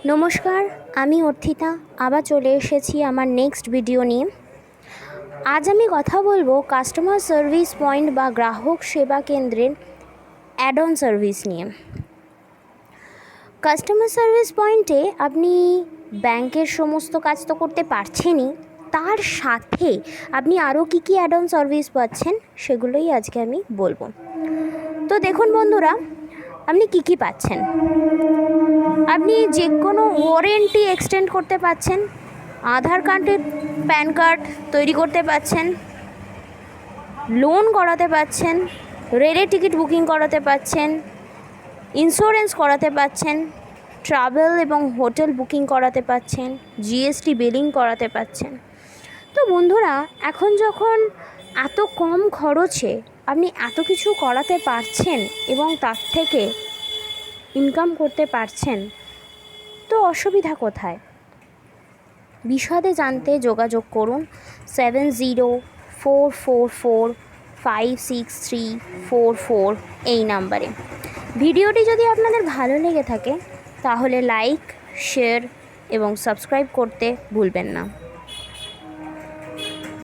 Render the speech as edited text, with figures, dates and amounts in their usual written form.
নমস্কার, আমি অর্থিতা আবার চলে এসেছি আমার নেক্সট ভিডিও নিয়ে। আজ আমি কথা বলবো কাস্টমার সার্ভিস পয়েন্ট বা গ্রাহক সেবা কেন্দ্রের অ্যাড অন সার্ভিস নিয়ে। কাস্টমার সার্ভিস পয়েন্টে আপনি ব্যাংকের সমস্ত কাজ তো করতে পারছেনই, তার সাথে আপনি আরও কী কী অ্যাড অন সার্ভিস পাচ্ছেন সেগুলোই আজকে আমি বলবো। তো দেখুন বন্ধুরা, আপনি কী কী পাচ্ছেন। আপনি যে কোনো ওয়ারেন্টি এক্সটেন্ড করতে পারছেন, আধার কার্ডের প্যান কার্ড তৈরি করতে পারছেন, লোন করাতে পারছেন, রেলের টিকিট বুকিং করাতে পারছেন, ইন্স্যুরেন্স করাতে পারছেন, ট্রাভেল এবং হোটেল বুকিং করাতে পারছেন, জিএসটি বিলিং করাতে পারছেন। তো বন্ধুরা, এখন যখন এত কম খরচে আপনি এত কিছু করাতে পারছেন এবং তার থেকে ইনকাম করতে পারছেন, তো অসুবিধা কোথায়? বিশদে জানতে যোগাযোগ করুন 7044456344 এই নাম্বারে। ভিডিওটি যদি আপনাদের ভালো লেগে থাকে তাহলে লাইক, শেয়ার এবং সাবস্ক্রাইব করতে ভুলবেন না।